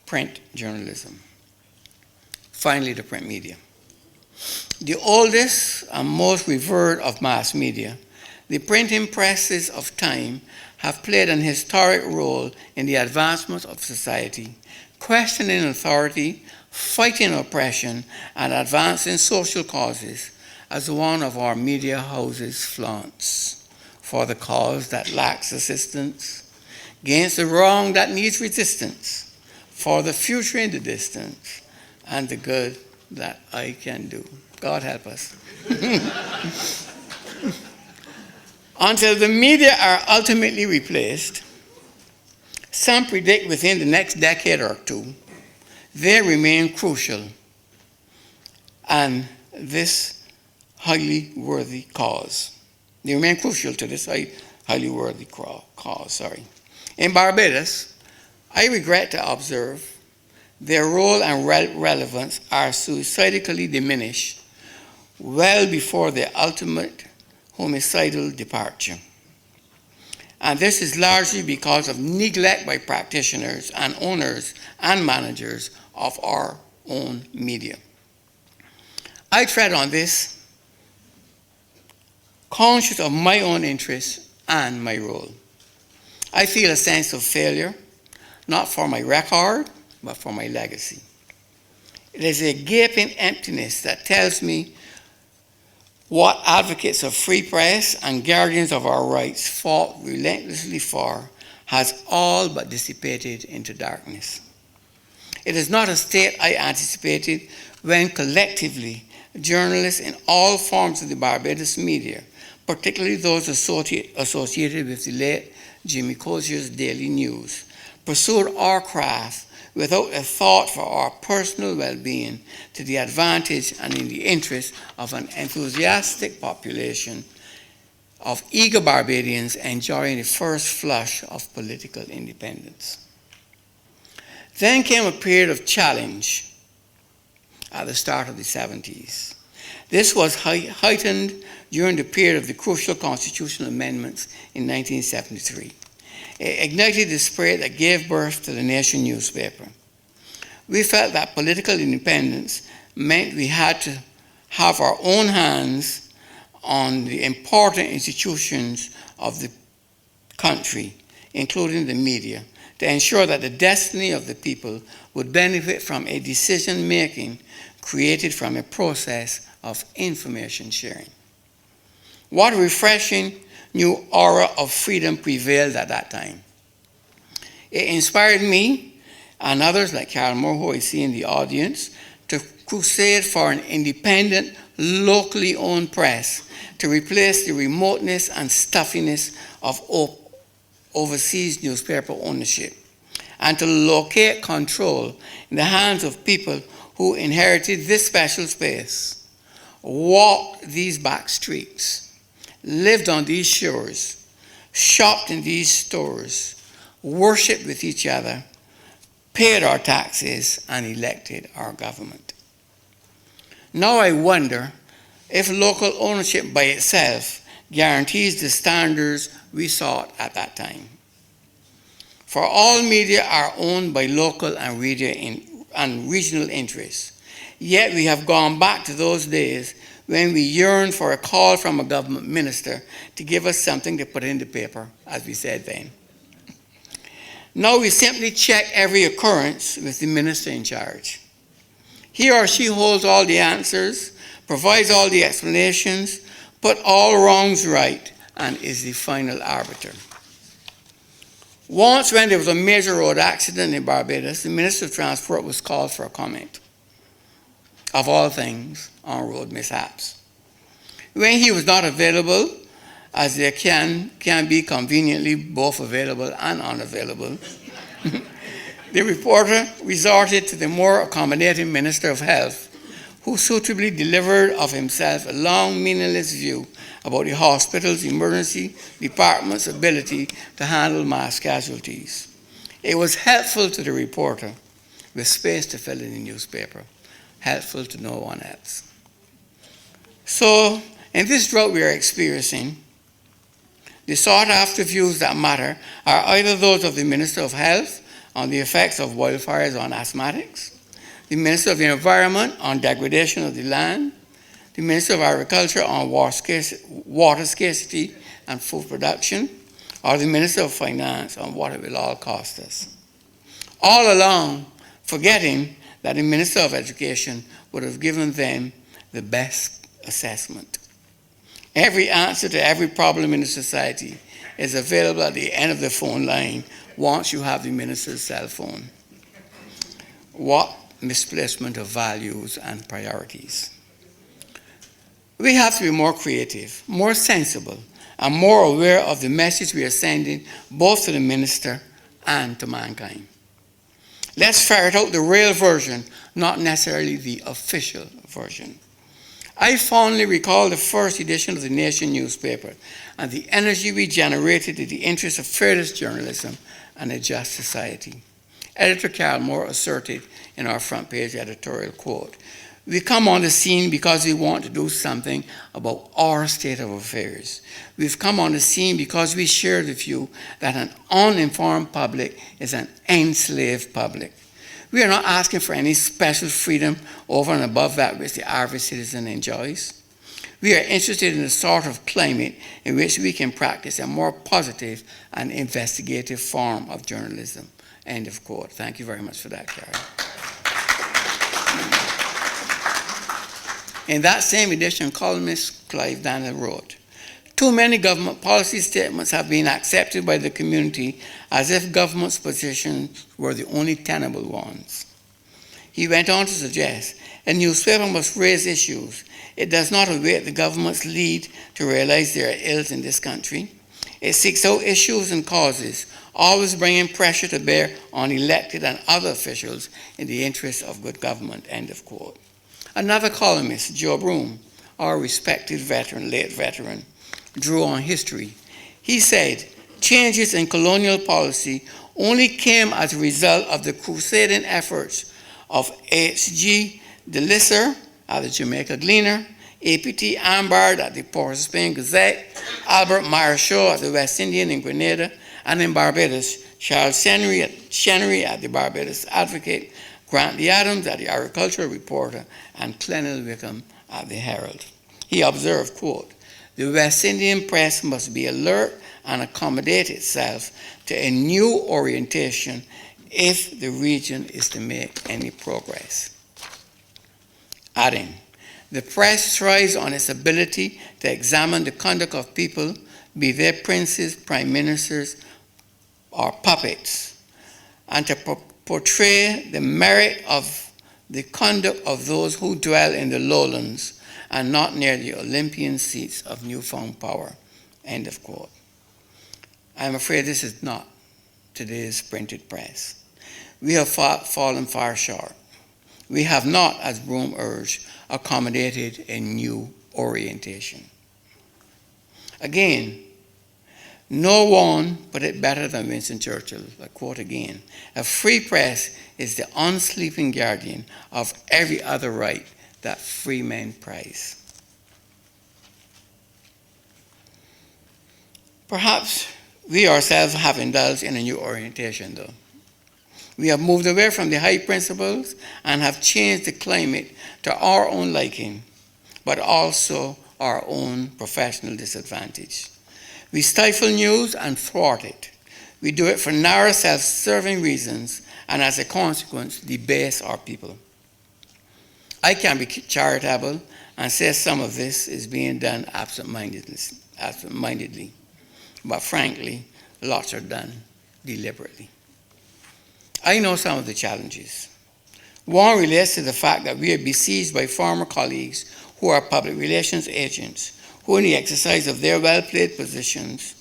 print journalism. Finally, the print media. The oldest and most revered of mass media, the printing presses of time have played an historic role in the advancement of society, questioning authority, fighting oppression, and advancing social causes, as one of our media houses flaunts, for the cause that lacks assistance, against the wrong that needs resistance, for the future in the distance, and the good that I can do. God help us. Until the media are ultimately replaced, some predict within the next decade or two, they remain crucial and this highly worthy cause. They remain crucial to this highly worthy cause. In Barbados, I regret to observe their role and relevance are suicidally diminished well before their ultimate homicidal departure. And this is largely because of neglect by practitioners and owners and managers of our own media. I tread on this, conscious of my own interests and my role. I feel a sense of failure, not for my record, but for my legacy. It is a gaping emptiness that tells me what advocates of free press and guardians of our rights fought relentlessly for has all but dissipated into darkness. It is not a state I anticipated when collectively journalists in all forms of the Barbados media, particularly those associated with the late Jimmy Cozier's Daily News, pursued our craft without a thought for our personal well-being to the advantage and in the interest of an enthusiastic population of eager Barbadians enjoying the first flush of political independence. Then came a period of challenge at the start of the 70s. This was heightened during the period of the crucial constitutional amendments in 1973. It ignited the spirit that gave birth to the Nation newspaper. We felt that political independence meant we had to have our own hands on the important institutions of the country, including the media, to ensure that the destiny of the people would benefit from a decision-making created from a process of information sharing. What a refreshing new aura of freedom prevailed at that time. It inspired me and others like Carol Moore, who I see in the audience, to crusade for an independent, locally owned press to replace the remoteness and stuffiness of overseas newspaper ownership, and to locate control in the hands of people who inherited this special space, walked these back streets, lived on these shores, shopped in these stores, worshipped with each other, paid our taxes, and elected our government. Now I wonder if local ownership by itself guarantees the standards we sought at that time. For all media are owned by local and regional interests, yet we have gone back to those days when we yearned for a call from a government minister to give us something to put in the paper, as we said then. Now we simply check every occurrence with the minister in charge. He or she holds all the answers, provides all the explanations, put all wrongs right, and is the final arbiter. Once when there was a major road accident in Barbados, the Minister of Transport was called for a comment, of all things, on road mishaps. When he was not available, as they can be conveniently both available and unavailable, the reporter resorted to the more accommodating Minister of Health, who suitably delivered of himself a long, meaningless view about the hospital's emergency department's ability to handle mass casualties. It was helpful to the reporter, with space to fill in the newspaper, helpful to no one else. So, in this drought we are experiencing, the sought-after views that matter are either those of the Minister of Health on the effects of wildfires on asthmatics, the Minister of the Environment on degradation of the land, the Minister of Agriculture on water scarcity and food production, or the Minister of Finance on what it will all cost us. All along, forgetting that the Minister of Education would have given them the best assessment. Every answer to every problem in the society is available at the end of the phone line once you have the minister's cell phone. What misplacement of values and priorities. We have to be more creative, more sensible, and more aware of the message we are sending both to the minister and to mankind. Let's ferret out the real version, not necessarily the official version. I fondly recall the first edition of the Nation newspaper and the energy we generated in the interest of fearless journalism and a just society. Editor Carol Moore asserted in our front page editorial quote, "We come on the scene because we want to do something about our state of affairs. We've come on the scene because we share the view that an uninformed public is an enslaved public. We are not asking for any special freedom over and above that which the average citizen enjoys. We are interested in a sort of climate in which we can practice a more positive and investigative form of journalism." End of quote. Thank you very much for that, Carol. In that same edition, columnist Clive Daniel wrote, "Too many government policy statements have been accepted by the community as if government's positions were the only tenable ones." He went on to suggest, "A newspaper must raise issues. It does not await the government's lead to realize there are ills in this country. It seeks out issues and causes, always bringing pressure to bear on elected and other officials in the interest of good government." End of quote. Another columnist, Joe Broom, our respected veteran, late veteran, drew on history. He said, "Changes in colonial policy only came as a result of the crusading efforts of H.G. de Lisser at the Jamaica Gleaner, A.P.T. Ambard at the Port of Spain Gazette, Albert Marchot at the West Indian in Grenada, and in Barbados, Charles Chenery at the Barbados Advocate, Grantley Adams at the Agricultural Reporter, and Clennell Wickham at the Herald." He observed, quote, "The West Indian press must be alert and accommodate itself to a new orientation if the region is to make any progress." Adding, "The press thrives on its ability to examine the conduct of people, be they princes, prime ministers, or puppets, and to portray the merit of the conduct of those who dwell in the lowlands and not near the Olympian seats of newfound power." End of quote. I'm afraid this is not today's printed press. We have fallen far short. We have not, as Broome urged, accommodated a new orientation. Again, no one put it better than Winston Churchill. I quote again, "A free press is the unsleeping guardian of every other right that free men prize." Perhaps we ourselves have indulged in a new orientation, though. We have moved away from the high principles and have changed the climate to our own liking, but also our own professional disadvantage. We stifle news and thwart it. We do it for narrow, self-serving reasons, and as a consequence, debase our people. I can be charitable and say some of this is being done absent-mindedly, but frankly, lots are done deliberately. I know some of the challenges. One relates to the fact that we are besieged by former colleagues who are public relations agents, who in the exercise of their well-played positions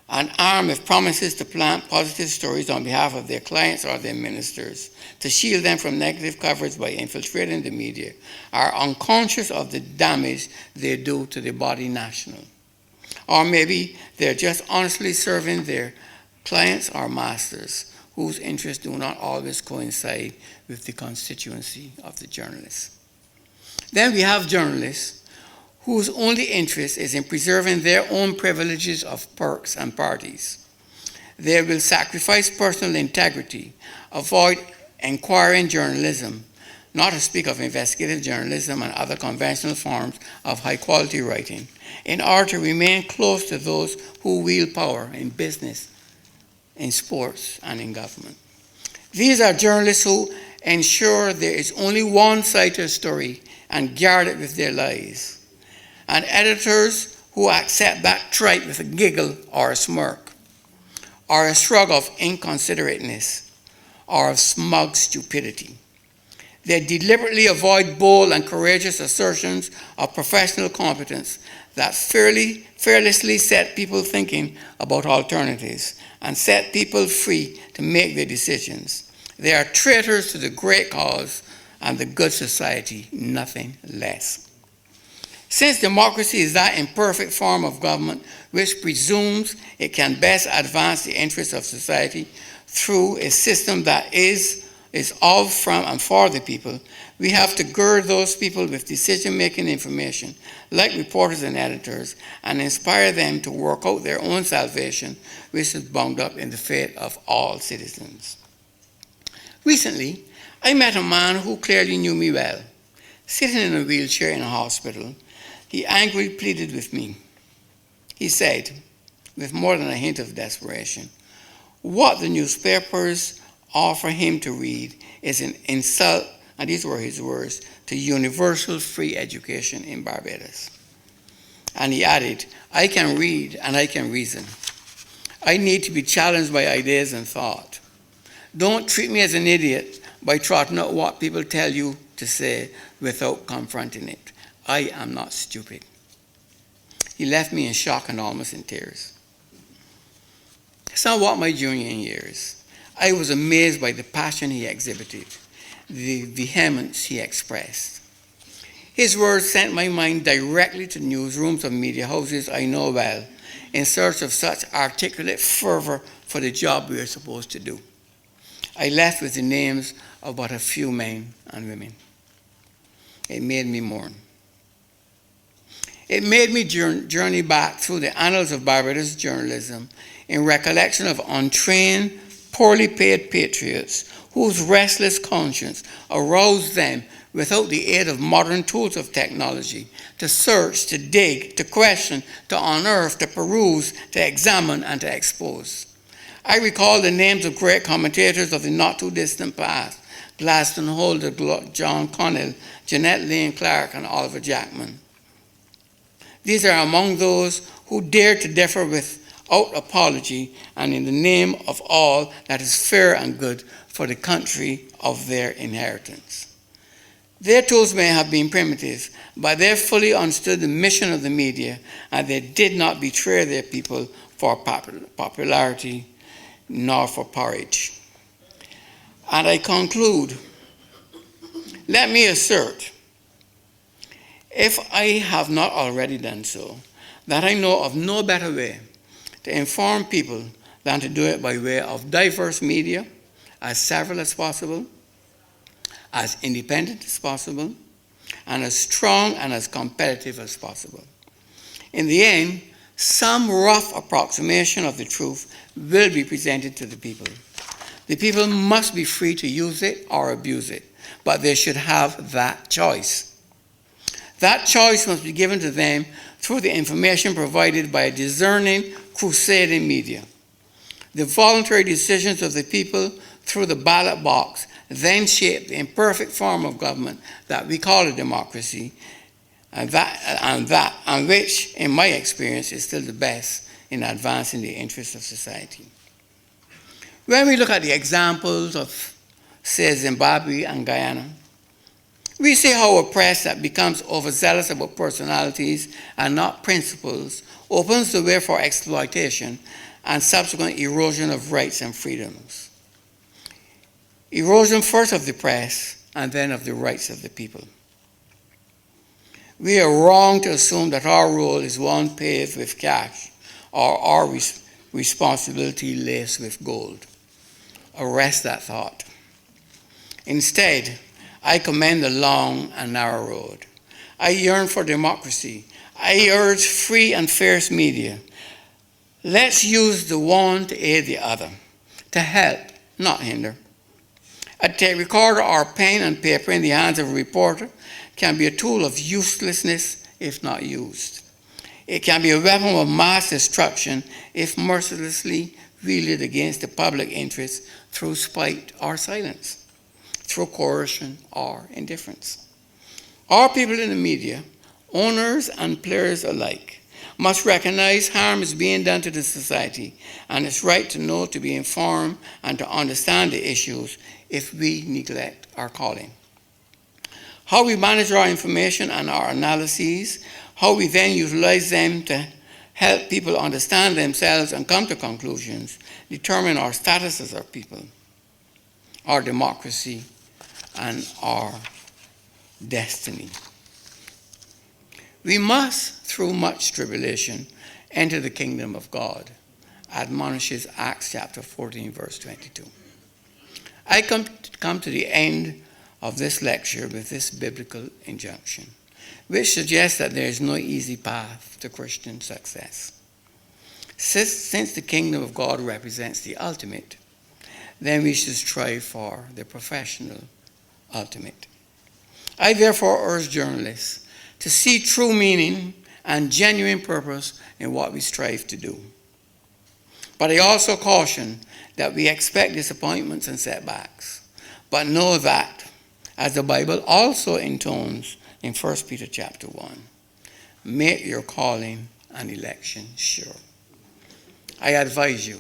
and armed with promises to plant positive stories on behalf of their clients or their ministers, to shield them from negative coverage by infiltrating the media, are unconscious of the damage they do to the body national. Or maybe they're just honestly serving their clients or masters, whose interests do not always coincide with the constituency of the journalists. Then we have journalists whose only interest is in preserving their own privileges of perks and parties. They will sacrifice personal integrity, avoid inquiring journalism, not to speak of investigative journalism and other conventional forms of high-quality writing, in order to remain close to those who wield power in business, in sports, and in government. These are journalists who ensure there is only one side to a story and guard it with their lives, and editors who accept that tripe with a giggle or a smirk, or a shrug of inconsiderateness, or of smug stupidity. They deliberately avoid bold and courageous assertions of professional competence that fearlessly set people thinking about alternatives and set people free to make their decisions. They are traitors to the great cause and the good society, nothing less. Since democracy is that imperfect form of government which presumes it can best advance the interests of society through a system that is of, from, and for the people, we have to gird those people with decision-making information, like reporters and editors, and inspire them to work out their own salvation, which is bound up in the fate of all citizens. Recently, I met a man who clearly knew me well. Sitting in a wheelchair in a hospital, he angrily pleaded with me. He said, with more than a hint of desperation, what the newspapers offer him to read is an insult, and these were his words, to universal free education in Barbados. And he added, I can read and I can reason. I need to be challenged by ideas and thought. Don't treat me as an idiot by trotting out what people tell you to say without confronting it. I am not stupid. He left me in shock and almost in tears. Somewhat my junior years, I was amazed by the passion he exhibited, the vehemence he expressed. His words sent my mind directly to newsrooms of media houses I know well, in search of such articulate fervor for the job we are supposed to do. I left with the names of but a few men and women. It made me mourn. It made me journey back through the annals of Barbados journalism in recollection of untrained, poorly paid patriots whose restless conscience aroused them without the aid of modern tools of technology to search, to dig, to question, to unearth, to peruse, to examine, and to expose. I recall the names of great commentators of the not-too-distant past, Gladstone Holder, John Connell, Jeanette Lane Clark, and Oliver Jackman. These are among those who dared to differ without apology and in the name of all that is fair and good for the country of their inheritance. Their tools may have been primitive, but they fully understood the mission of the media, and they did not betray their people for popularity nor for porridge. And I conclude, let me assert, if I have not already done so, that I know of no better way to inform people than to do it by way of diverse media, as several as possible, as independent as possible, and as strong and as competitive as possible. In the end, some rough approximation of the truth will be presented to the people. The people must be free to use it or abuse it, but they should have that choice. That choice must be given to them through the information provided by a discerning, crusading media. The voluntary decisions of the people through the ballot box then shape the imperfect form of government that we call a democracy, and which, in my experience, is still the best in advancing the interests of society. When we look at the examples of, say, Zimbabwe and Guyana, we see how a press that becomes overzealous about personalities and not principles opens the way for exploitation and subsequent erosion of rights and freedoms. Erosion first of the press and then of the rights of the people. We are wrong to assume that our role is one paved with cash or our responsibility laced with gold. Arrest that thought. Instead, I commend the long and narrow road. I yearn for democracy. I urge free and fair media. Let's use the one to aid the other, to help, not hinder. A tape recorder or pen and paper in the hands of a reporter can be a tool of uselessness if not used. It can be a weapon of mass destruction if mercilessly wielded against the public interest through spite or silence, through coercion or indifference. Our people in the media, owners and players alike, must recognize harm is being done to the society and its right to know, to be informed, and to understand the issues if we neglect our calling. How we manage our information and our analyses, how we then utilize them to help people understand themselves and come to conclusions, determine our status as our people, our democracy, and our destiny. We must, through much tribulation, enter the kingdom of God, admonishes Acts chapter 14, verse 22. I come to the end of this lecture with this biblical injunction, which suggests that there is no easy path to Christian success. Since the kingdom of God represents the ultimate, then we should strive for the professional ultimate. I therefore urge journalists to see true meaning and genuine purpose in what we strive to do. But I also caution that we expect disappointments and setbacks, but know that, as the Bible also intones in 1 Peter chapter 1, make your calling and election sure. I advise you,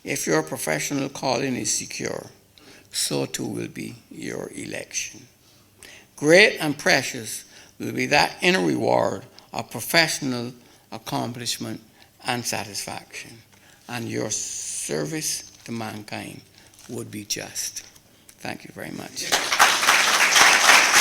if your professional calling is secure, so too will be your election. Great and precious will be that inner reward of professional accomplishment and satisfaction, and your service to mankind would be just. Thank you very much.